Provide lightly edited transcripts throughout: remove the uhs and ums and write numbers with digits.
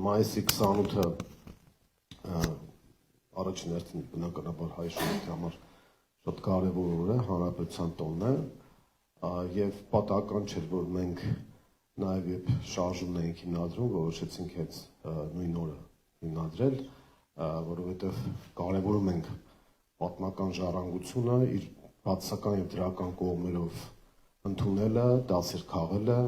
մայիսի 28-ը առաջին հերթին բնականաբար հայ ժողովրդի համար շատ կարևոր օր է, հանրապետության տոնն է, եւ պատահական չէր, որ մենք նաեւ երբ շարժումն էինք հիմնադրում, որոշեցինք հենց նույն օրը հիմնադրել, որովհետեւ կարևորում ենք պատմական ժառանգությունը իր բացասական եւ դրական կողմերով ընդունելը, դասեր քաղելը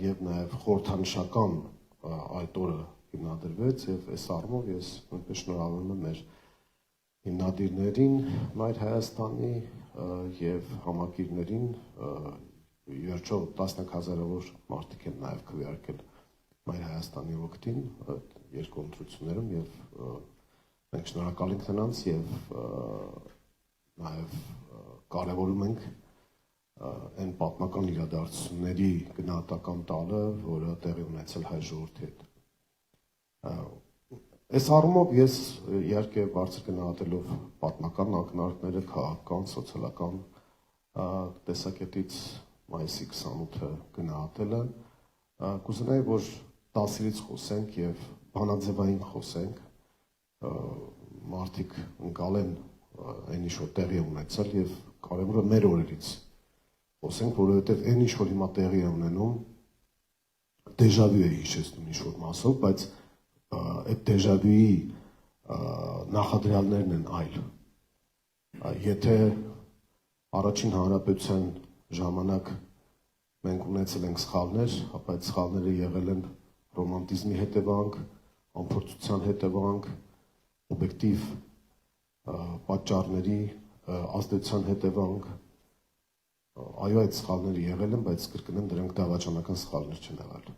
եւ նաեւ խորհրդանշական այդ օրը հիմնադրվեց եւ այս առումով ես նույնպես շնորհավորում եմ մեր հիմնադիրներին, Մայր Հայաստանի եւ համակիրներին, վերջո տասնյակ հազարավոր մարդիկ են նաեւ քվեարկել Մայր Հայաստանի օգտին երկու ընտրություններում եւ մենք շնորհակալ ենք նրանց եւ նաեւ կարևորում ենք այն պատմական իրադարձությունների գնահատական տալը, որը տեղի ունեցել հայ ժողովրդի հետ։ Այս առումով ես իհարկե բարձր գնահատելով պատմական ակնարկները, քաղաքական, սոցիալական տեսակետից մայիսի 28-ը գնահատելը, կուզենայի, որ դասերից խոսենք եւ բանաձևային խոսենք, մարդիկ ընկալեն այն ինչ որ տեղի ունեցել եւ կարևորը մեր օրերից խոսենք, որովհետեւ այն ինչ որ հիմա տեղի է ունենում դեժավյու է հիշեցնում ինչ որ մասով, բայց այդ դեժավյուի նախադրյալներն են այլ։ Եթե առաջին հանրապետության ժամանակ մենք ունեցել ենք սխալներ, ապա այդ սխալները եղել են ռոմանտիզմի հետևանք, անփորձության հետևանք, օբյեկտիվ պատճառների ազդեցության հետևանք, այո, այդ սխալները եղել են, բայց կրկնեմ, դրանք դավաճանական սխալներ չեն եղել։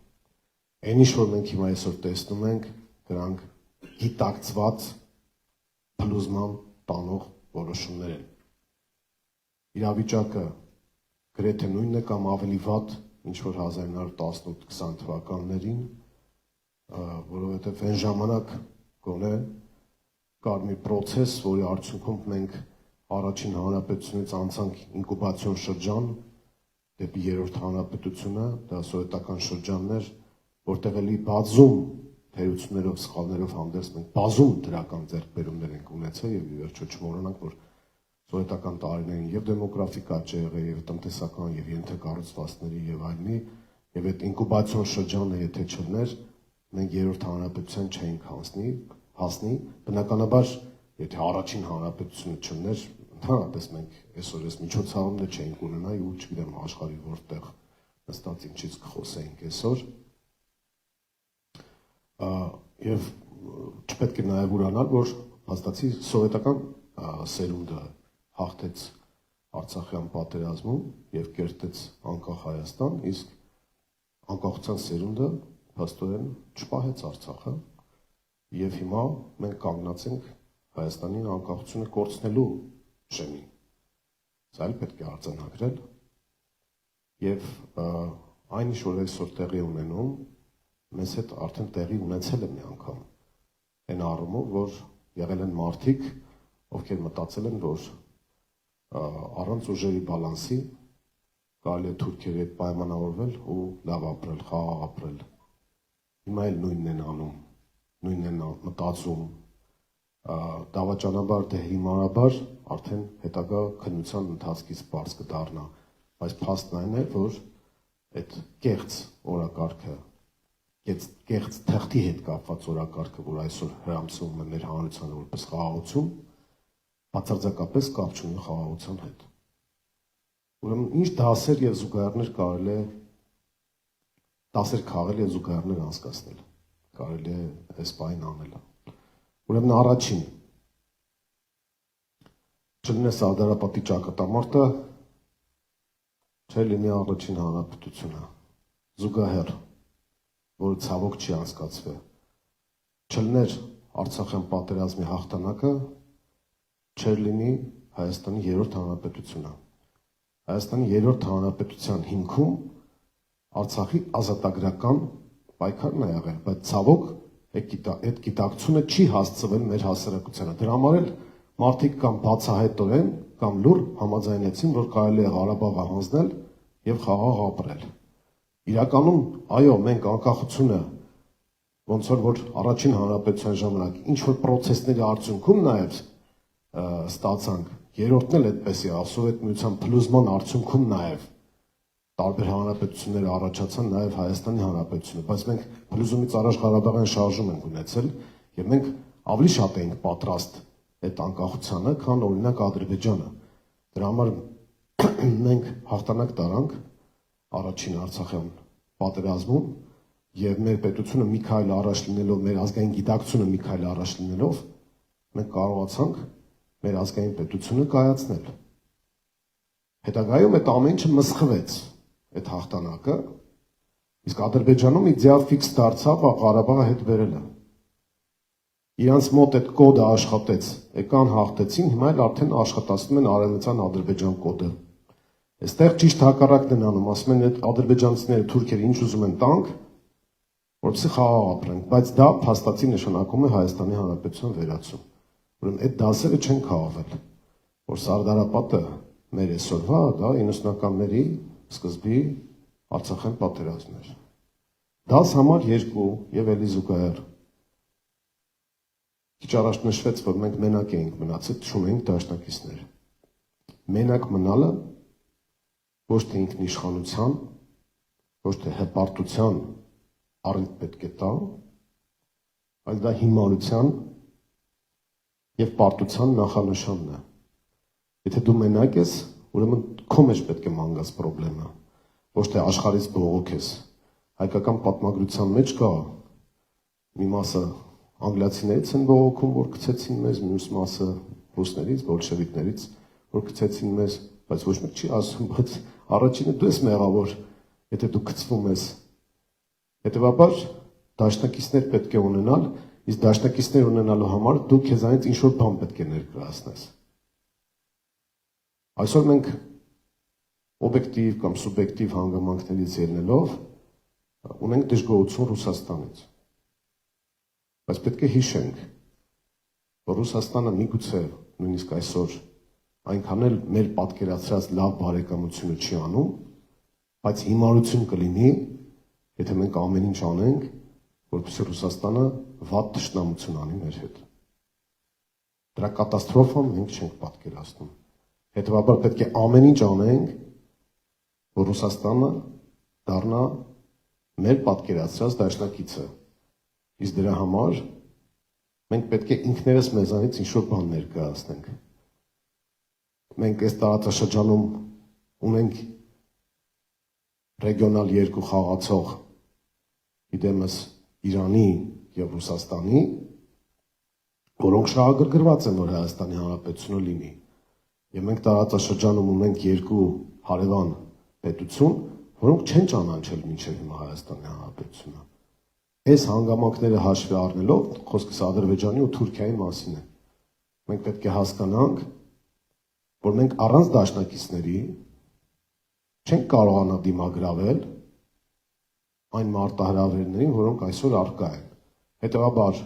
Այն ինչ որ մենք հիմա այսօր տեսնում ենք, դրանք գիտակցված փլուզման տանող որոշումներ են։ Իրավիճակը գրեթե նույնն է կամ ավելի վատ, ինչ որ 1918-20 թվականներին, որովհետև այն ժամանակ գոնե կար մի process, որի արդյունքում մենք առաջին հանրապետությունից անցանք ինկուբացիոն շրջան դեպի երրորդ հանրապետությունը, դա սովետական շրջաններ, որտեղ էլի բազում թերություններով, սխալներով հանդերձ մենք բազում դրական ձեռքբերումներ ենք ունեցել եւ ի վերջո չմոռանանք, որ սովետական տարիներին եւ դեմոգրաֆիկ աճ եղել եւ տնտեսական եւ ենթակառուցվածքների եւ այլնի, եւ այդ ինկուբացիոն շրջանը եթե չլներ, մենք երրորդ հանրապետության չէինք հասնի, բնականաբար եթե առաջին հանրապետությունը չլներ, ընդհանրապես մենք այսօր այս միջոցառումներ չէինք ունենա ու չգիտեմ աշխարհի որտեղ նստած ինչից կխոսեինք այսօր։ Եվ չպետք է նաև ուրանալ, որ հաստատի սովետական սերունդը հաղթեց Արցախյան պատերազմում եւ կերտեց անկախ Հայաստան, իսկ անկախության սերունդը փաստորեն չպահեց Արցախը եւ հիմա մենք կանգնած ենք Հայաստանի անկախությունը կորցնելու շեմին։ Սա էլ պետք է արձանագրել եւ այն ինչ որ այսօր տեղի ունենում, մեզ հետ արդեն տեղի ունեցել է մի անգամ։ Այն առումով, որ եղել են մարդիկ, ովքեր մտածել են, որ առանց ուժերի բալանսի կարելի է թուրքերի հետ պայմանավորվել ու լավ ապրել, խաղաղ ապրել։ Հիմա էլ նույնն են անում, նույնն են մտածում, դավաճանաբար թե հիմարաբար արդեն հետագա քննության ընթացքից բարձ կդառնա, բայց փաստն այն է, որ այդ կեղծ օրակարգը, կեղծ թղթի հետ կապված օրակարգը, որ այսօր հրամցվում է մեր հանրությանը որպես խաղաղություն, բացարձակապես կապ չունի խաղաղության հետ։ Ուրեմն ինչ դասեր եւ զուգահեռներ կարելի է դասեր քաղել եւ զուգահեռներ անցկացնել։ Կարելի է այս բանին անել։ Ուրեմն առաջին չլինի Սարդարապետի ճակատամարտը, չէ լինի առաջին հանրապետությունը, զուգահեռ, որը ցավոք չի անցկացվել, չլիներ Արցախյան պատերազմի հաղթանակը, չէր լինի Հայաստանի երրորդ հանրապետությունը։ Հայաստանի երրորդ հանրապետության հիմքում Արցախի ազատագրական պայքարն է եղել, բայց ցավոք այդ գիտակցությունը չի հասցվել մեր հասարակությանը։ Դրա համար էլ մարդիկ կամ բացահայտորեն կամ լուր համաձայնեցին, որ կարելի է Ղարաբաղը հանձնել եւ խաղաղ ապրել։ Իրականում, այո, մենք անկախությունը ոնց որ առաջին հանրապետության ժամանակ ինչ որ process-ների արդյունքում նաև ստացանք, երրորդն էլ այդպես է, Սովետ միության փլուզման արդյունքում նաև տարբեր հանրապետություններ առաջացան, նաև Հայաստանի Հանրապետությունը, բայց մենք փլուզումից առաջ Ղարաբաղյան շարժում ենք ունեցել եւ մենք ավելի շատ էինք պատրաստ այդ անկախությանը, քան օրինակ Ադրբեջանը։ Դրա համար մենք հաղթանակ տարանք առաջին Արցախյան պատերազմում եւ մեր պետությունը մի քայլ առաջ լինելով, մեր ազգային գիտակցությունը մի քայլ առաջ լինելով, մենք կարողացանք մեր ազգային պետությունը կայացնել։ Հետագայում այդ ամեն ինչը մսխվեց, այդ հաղթանակը, իսկ Ադրբեջանում իդեալ ֆիքս դարձավ Ղարաբաղը հետ բերելը։ Իրանց մոտ այդ կոդը աշխատեց, եկան հաղթեցին, հիմա էլ արդեն աշխատացնում են արևմտյան Ադրբեջան կոդը։ Այստեղ ճիշտ հակառակն են անում, ասում են այդ ադրբեջանցիները, թուրքերը ինչ ուզում են տանք, որպեսզի խաղաղ ապրենք, բայց դա փաստացի նշանակում է Հայաստանի Հանրապետության վերացում։ Ուրեմն այդ դասերը չեն քաղավել, որ Սարդարապատը մեր այսօրվա, դա 90-ականների սկզբի Արցախյան պատերազմն էր։ Դաս համար 2 եւ էլի զուգահեռ։ Քիչ առաջ նշվեց, որ մենք մենակ էինք մնացել, չունենք դաշնակիցներ։ Մենակ մնալը ոչ թե ինքնիշխանության, ոչ թե հպարտության առիթ պետք է տա, այլ դա հիմարության եւ պարտության նախանշանն է։ Եթե դու մենակ ես, ուրեմն քո մեջ պետք է մանգած խնդրեմը, ոչ թե աշխարհից բողոքես։ Հայկական պատմագրության մեջ կա մի մասը անգլիացիներից են բողոքում, որ գցեցին մեզ, մյուս մասը ռուսներից, բոլշևիկներից, որ գցեցին մեզ, բայց ոչ մեկ չի ասում, բայց առաջինը դու ես մեղավոր, եթե դու գցվում ես։ Հետևաբար դաշնակիցներ պետք է ունենալ, իսկ դաշնակիցներ ունենալու համար դու քեզանից ինչ-որ բան պետք է ներկայացնես։ Այսօր մենք օբյեկտիվ կամ սուբյեկտիվ հանգամանքներից ելնելով ունենք դժգոհություն Ռուսաստանից։ Բայց պետք է հիշենք, որ Ռուսաստանը միգուցե նույնիսկ այսօր այնքան էլ մեր պատկերացրած լավ բարեկամությունը չի անում, բայց հիմարություն կլինի, եթե մենք ամեն ինչ անենք, որպեսզի Ռուսաստանը վատ թշնամություն անի մեր հետ։ Դրա կատաստրոֆան մենք չենք պատկերացնում։ Հետևաբար պետք է ամեն ինչ անենք, որ Ռուսաստանը դառնա մեր պատկերացրած դաշնակիցը։ Իսկ դրա համար մենք պետք է ինքներս մեզանից ինչ-որ բան ներկայացնենք։ Մենք այս տարածաշրջանում ունենք ռեգիոնալ 2 խաղացող, իդեմս Իրանի եւ Ռուսաստանի, որոնք շահագրգռված են, որ Հայաստանի Հանրապետությունը լինի։ Եվ մենք տարածաշրջանում ունենք 2 հարևան պետություն, որոնք չեն ճանաչել մինչև հիմա Հայաստանի Հանրապետությունը։ Այս հանգամանքները հաշվի առնելով, խոսքս Ադրբեջանի ու Թուրքիայի մասին է։ Մենք պետք է հասկանանք, որ մենք առանց դաշնակիցների չենք կարողանա դիմագրավել այն մարտահրավերներին, որոնք այսօր առկա են։ Հետևաբար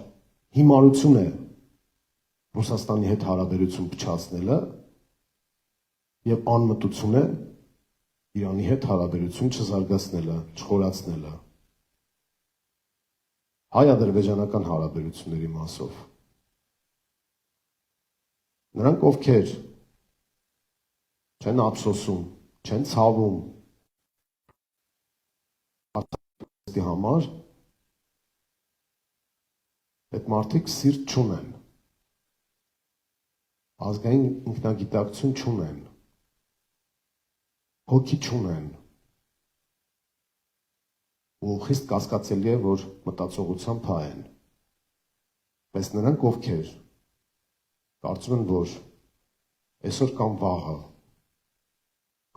հիմարություն է Ռուսաստանի հետ հարաբերություն փչացնելը եւ անմտություն է Իրանի հետ հարաբերություն չզարգացնելը, չխորացնելը։ Հայ-ադրբեջանական հարաբերությունների մասով։ Նրանք ովքեր չեն ափսոսում, չեն ցավում Արցախի համար, այդ մարդիկ սիրտ չունեն, ազգային ինքնագիտակցություն չունեն, հոգի չունեն, ու խիստ կասկածելի է, որ մտածողության փայեն։ Բայց նրանք ովքեր կարծում են, որ այսօր կամ վաղը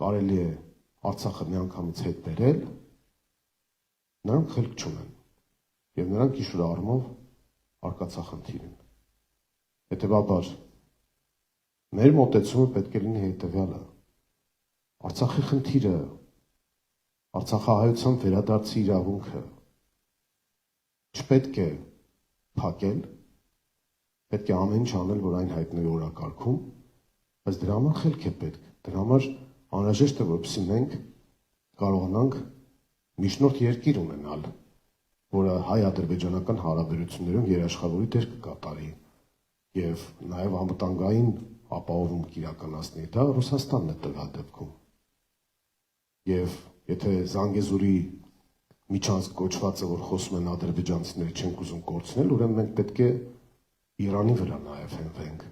կարելի է Արցախը միանգամից հետ բերել, նրանք խելք չունեն եւ նրանք ինչ-որ առումով արկածախնդիր են։ Հետևաբար մեր մոտեցումը պետք է լինի հետեւյալը. Արցախի խնդիրը, Արցախահայության վերադարձի իրավունքը չպետք է փակել, պետք է ամեն ինչ անել, որ այն հայտնվի օրակարգում, բայց դրա համար խելք է պետք, դրա համար անհրաժեշտ է, որպեսզի մենք կարողանանք միջնորդ երկիր ունենալ, որը հայ-ադրբեջանական հարաբերություններում երաշխավորի դեր կկատարի եւ նաեւ անվտանգային ապահովում կիրականացնի, դա Ռուսաստանն է տվյալ դեպքում։ Եվ եթե Զանգեզուրի միջանցք կոչվածը, որ խոսում են ադրբեջանցիները չենք ուզում կորցնել, ուրեմն մենք պետք է Իրանի վրա նաեւ հենվենք։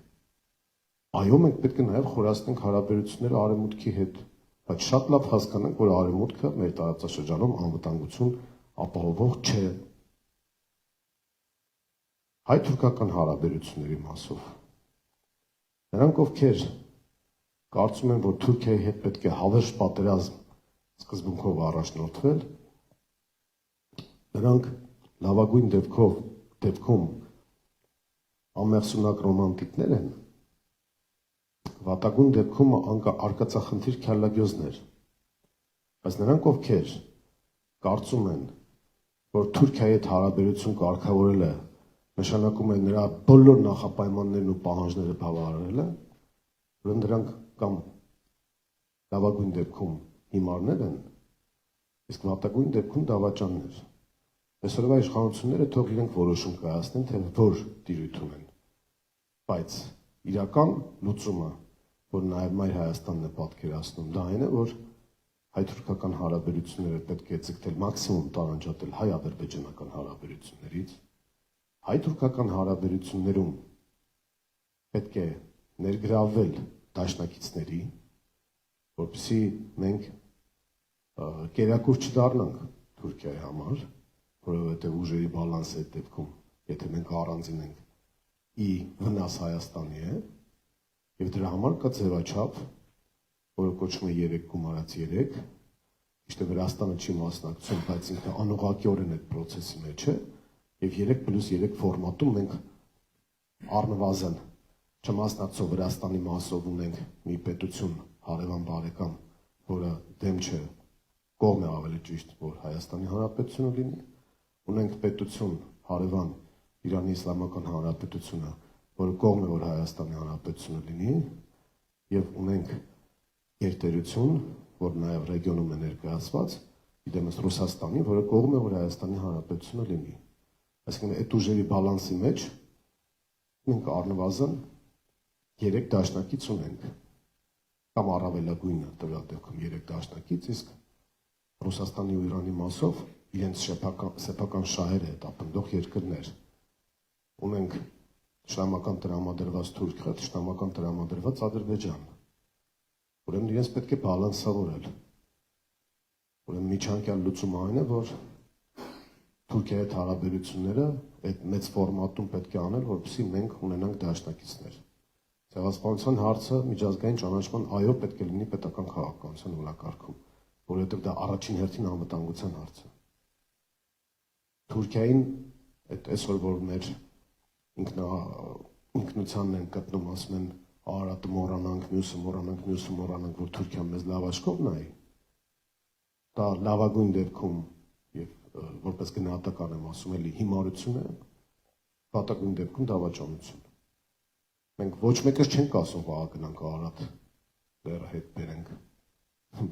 Այո, մենք պետք է նաեւ խորացնենք հարաբերությունները Արևմուտքի հետ, բայց շատ լավ հասկանանք, որ Արևմուտքը մեր տարածաշրջանում անվտանգություն ապահովող չէ։ Հայ-թուրքական հարաբերությունների մասով նրանք, ովքեր կարծում են, որ Թուրքիայի հետ պետք է հավերժ պատերազմ սկզբունքով առաջնորդվել, նրանք լավագույն դեպքում ամերսունակ ռոմանտիկներ են, վատագույն դեպքում արկածախնդիր քյալագյոզներ, բայց նրանք, ովքեր կարծում են, որ Թուրքիայի հետ հարաբերություն կարգավորելը նշանակում է նրա բոլոր նախապայմաններն ու պահանջները բավարարելը, ուրեմն դրանք կամ լավագույն դեպքում հիմարներ են, իսկ վատագույն դեպքում դավաճաններ։ Այսօրվա իշխանությունները թող իրենք որոշում կայացնեն, թե որ տիրույթ ունեն, բայց իրական լուծումը, որ նաև Մայր Հայաստանն է պատկերացնում, դա այն է, որ հայ-թուրքական հարաբերությունները պետք է ձգտել մաքսիմում տարանջատել հայ-ադրբեջանական հարաբերություններից, հայ-թուրքական հարաբերություններում պետք է ներգրավվել դաշնակիցների, որպեսզի մենք կերակուր չդառնանք Թուրքիայի համար, որովհետև ուժերի բալանսը այդ դեպքում, եթե մենք առանձին ենք, ի վնաս Հայաստանի է, եւ դրա համար կա ձևաչափ, որը կոչվում է 3+3, ճիշտ է Վրաստանը չի մասնակցում, բայց ինքը անուղղակիորեն այդ process-ի մեջ է, եւ 3+3 ֆորմատում մենք առնվազն չմասնակցող Վրաստանի մասով ունենք մի պետություն, հարևան բարեկամ, որը դեմ չէ, կողմ է ավելի ճիշտ, որ Հայաստանի Հանրապետությունը լինի, ունենք պետություն, հարևան Իրանի Իսլամական Հանրապետությունը, որը կողմ է, որ Հայաստանի Հանրապետությունը լինի, եւ ունենք գերտերություն, որ նաեւ ռեգիոնում է ներկայացված, իդեմս Ռուսաստանի, որը կողմ է, որ Հայաստանի Հանրապետությունը լինի։ Այսինքն այդ ուժերի բալանսի մեջ մենք առնվազն 3 դաշնակից ունենք, կամ առավելագույնը տվյալ դեպքում 3 դաշնակից, իսկ Ռուսաստանի ու Իրանի մասով իրենց սեփական շահերը հետապնդող երկրներ։ Ունենք շնամական տրամադրված Թուրքիա, շնամական տրամադրված Ադրբեջան։ Ուրեմն իրենց պետք է բալանսավորել։ Ուրեմն միջանկյալ լուծումը այն է, որ Թուրքիայի հետ հարաբերությունները այդ մեծ ֆորմատում պետք է անել, որպեսզի մենք ունենանք դաշնակիցներ։ Ցեղասպանության հարցը միջազգային ճանաչման այո պետք է լինի պետական քաղաքականության օրակարգում, որովհետև դա առաջին հերթին անվտանգության հարց է։ Թուրքիային այդ այսօր որ մեր ինքնությանն են գտնում, ասում են Արարատը մոռանանք, մյուսը մոռանանք, որ Թուրքիան մեզ լավ աչքով նայի։ Դա լավագույն դեպքում եւ որպես գնահատական եմ ասում, էլի հիմարություն է, վատագույն դեպքում դավաճանություն։ Մենք ոչ մեկս չենք ասում վաղ գնանք Արարատ դերը հետ բերենք,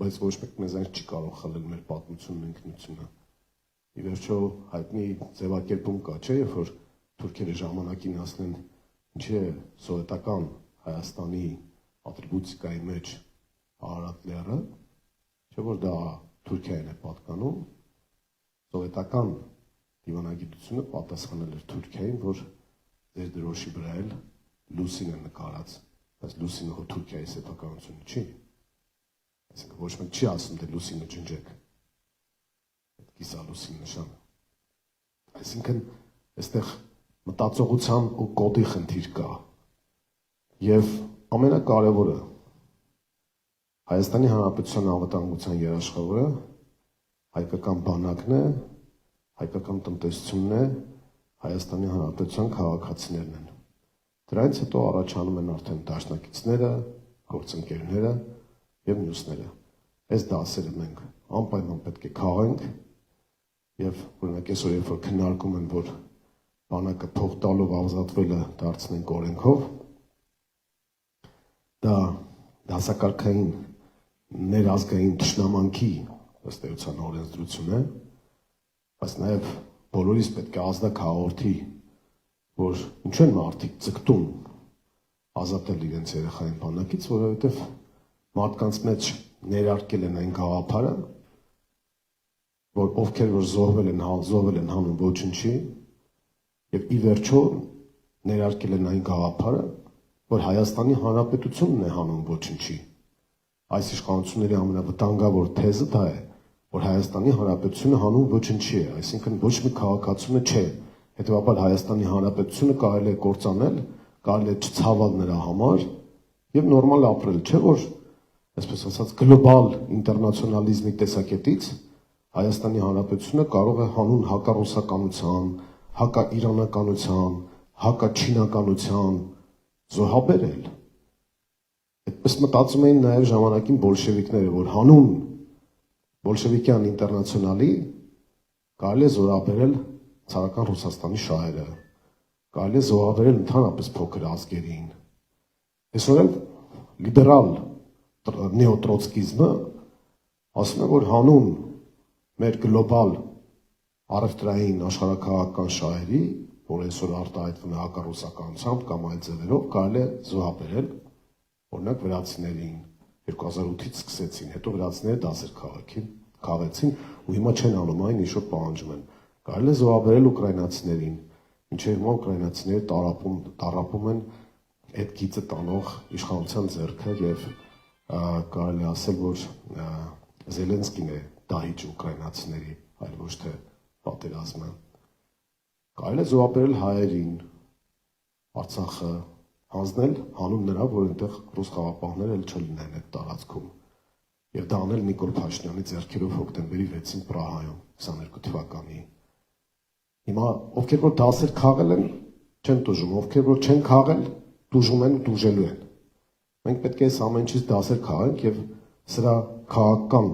բայց ոչ մեկ մեզ այն չի կարող խլել մեր պատմությունն ինքնությունը։ Ի վերջո հայտնի ձևակերպում կա, չէ՞, երբ որ թուրքերը ժամանակին ասեն, ինչի է սովետական Հայաստանի ատրիբուտիկայի մեջ Արարատ լեռը, չէ՞ որ դա Թուրքիային է պատկանում, սովետական դիվանագիտությունը պատասխանել էր Թուրքիային, որ ձեր դրոշի վրա էլ լուսին է նկարած, բայց լուսինը հո Թուրքիայի սեփականությունը չի։ Այսինքն ոչ մեկ չի ասում, թե լուսինը ջնջեք։ Կիսալուսին նշանը։ Այսինքն այստեղ մտածողության ու կոդի խնդիր կա։ Եվ ամենակարևորը Հայաստանի Հանրապետության անվտանգության երաշխավորը հայկական բանակն է, հայկական տնտեսությունն է, Հայաստանի Հանրապետության քաղաքացիներն են։ Դրանից հետո առաջանում են արդեն դաշնակիցները, գործընկերները եւ մյուսները։ Այս դասերը մենք անպայման պետք է քաղենք եւ օրինակ այսօր երբ որ քննարկում են, որ բանակը փող տալով ազատվելը դարձնենք օրենքով, դա դասակարգային ներազգային ճշնամանքի ըստ էության օրենսդրություն է, բայց նաեւ բոլորիս պետք է ազդակ հաղորդի, որ ինչու են մարդիկ ձգտում ազատել իրենց երեխային բանակից, որովհետև մարդկանց մեջ ներարկել են այն գաղափարը, որ ովքեր որ զոհվել են հանուն ոչնչի, եւ ի վերջո ներարկել են այն գաղափարը, որ Հայաստանի Հանրապետությունն է հանուն ոչնչի։ Այս իշխանությունների ամենավտանգավոր թեզը դա է, որ Հայաստանի Հանրապետությունը հանուն ոչնչի է, այսինքն ոչ մի քաղաքացու չէ, հետեւաբար Հայաստանի Հանրապետությունը կարելի է կործանել, կարելի է չցավալ նրա համար եւ նորմալ ապրել, չէ՞ որ այսպես ասած գլոբալ ինտերնացիոնալիզմի տեսակետից Հայաստանի Հանրապետությունը կարող է հանուն հակառուսականության, հակաիրանականության, հակաչինականության զոհաբերել։ Այդպես մտածում էին նաև ժամանակին բոլշևիկները, որ հանուն բոլշևիկյան ինտերնացիոնալի կարելի է զոհաբերել ցարական Ռուսաստանի շահերը, կարելի է զոհաբերել ընդհանրապես փոքր ազգերին։ Այսօր էլ լիբերալ նեոտրոցկիզմը ասում է, որ հանուն մեր գլոբալ առևտրային աշխարհաքաղաքական շահերի, որ այսօր արտահայտվում է հակառուսականությամբ կամ այլ ձևերով, կարելի է զոհաբերել օրինակ վրացիներին 2008-ից սկսեցին, հետո վրացիները դասեր քաղեցին ու հիմա չեն անում այն, ինչ որ պահանջում են։ Կարելի է զոհաբերել ուկրաինացիներին, ինչեւ հիմա ուկրաինացիները տարապում են այդ գիծը տանող իշխանության ձեռքը եւ կարելի ասել, որ Զելենսկին է դահիճ ուկրաինացիների, այլ ոչ թե պատերազմը։ Կարելի է զոհաբերել հայերին, Արցախը հանձնել հանուն նրա, որ այնտեղ ռուս խաղապահներ էլ չլինեն այդ տարածքում։ Եվ դա անել Նիկոլ Փաշինյանի ձեռքերով հոկտեմբերի 6-ին Պրահայում 22 թվականի։ Հիմա ովքեր որ դասեր քաղել են, չեն տուժում, ովքեր որ չեն քաղել, տուժում են ու տուժելու են։ Մենք պետք է այս ամեն ինչից դասեր քաղենք եւ սրա քաղաքական,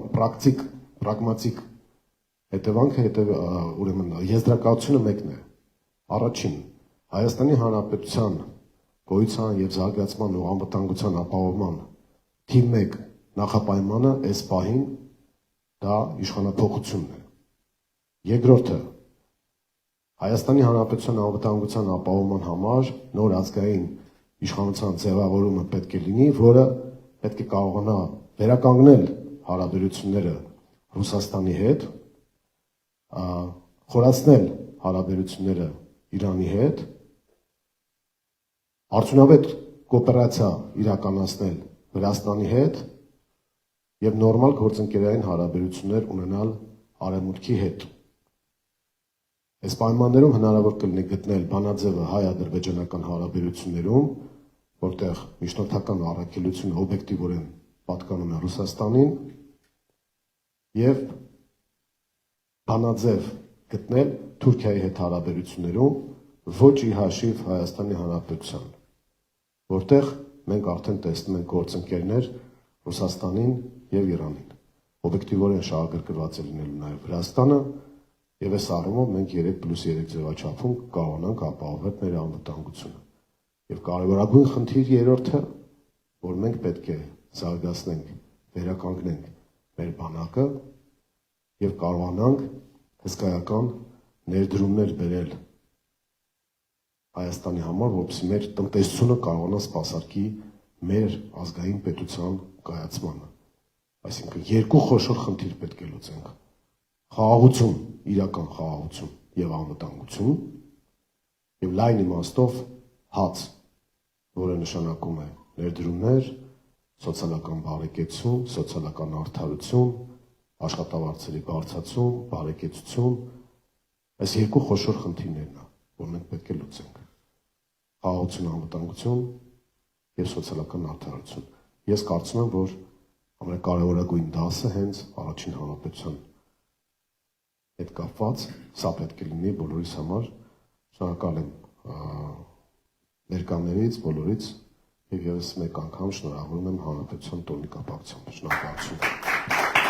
պրագմատիկ հետևանքը ուրեմն եզրակացությունը մեկն է։ Առաջին, Հայաստանի Հանրապետության գոյության եւ զարգացման ու անվտանգության ապահովման թիվ 1 նախապայմանը այս պահին դա իշխանափոխությունն է։ Երկրորդը, Հայաստանի Հանրապետության անվտանգության ապահովման համար նոր ազգային իշխանության ձևավորումը պետք է լինի, որը պետք է կարողանա վերականգնել հարաբերությունները Ռուսաստանի հետ, խորացնել հարաբերությունները Իրանի հետ, արդյունավետ կոոպերացիա իրականացնել Վրաստանի հետ եւ նորմալ գործընկերային հարաբերություններ ունենալ Արևմուտքի հետ։ Այս պայմաններում հնարավոր կլինի գտնել բանաձևը հայ-ադրբեջանական հարաբերություններում, որտեղ միջնորդական առաքելությունը օբյեկտիվորեն պատկանում է Ռուսաստանին եւ բանաձև գտնել Թուրքիայի հետ հարաբերություններում ոչ ի հաշիվ Հայաստանի Հանրապետության, որտեղ մենք արդեն տեսնում ենք գործընկերներ Ռուսաստանին եւ Իրանին։ Օբյեկտիվորեն շահագրգռված է լինելու նաեւ Վրաստանը եւ այս առումով մենք 3+3 ձևաչափում կարողանանք ապահովել մեր անվտանգությունը։ Եվ կարևորագույն խնդիր երրորդը, որ մենք պետք է զարգացնենք, վերականգնենք մեր բանակը եւ կարողանանք հսկայական ներդրումներ բերել Հայաստանի համար, որպեսզի մեր տնտեսությունը կարողանա սպասարկի մեր ազգային պետության կայացմանը։ Այսինքն երկու խոշոր խնդիր պետք է լուծենք. խաղաղություն, իրական խաղաղություն եւ անվտանգություն, եւ լայն իմաստով հաց, որը նշանակում է ներդրումներ, սոցիալական բարեկեցություն, սոցիալական արդարություն, աշխատավարձերի բարձրացում, բարեկեցություն, այս երկու խոշոր խնդիրներն են, որ մենք պետք է լուծենք. խաղաղություն, անվտանգություն եւ սոցիալական արդարություն։ Ես կարծում եմ, որ ամենակարևորագույն դասը հենց առաջին հանրապետության հետ կապված սա պետք է լինի բոլորիս համար։ Շնորհակալ եմ ներկաներից, բոլորից եւ եւս մեկ անգամ շնորհավորում եմ հանրապետության տոնի կապակցությամբ։ Շնորհակալություն։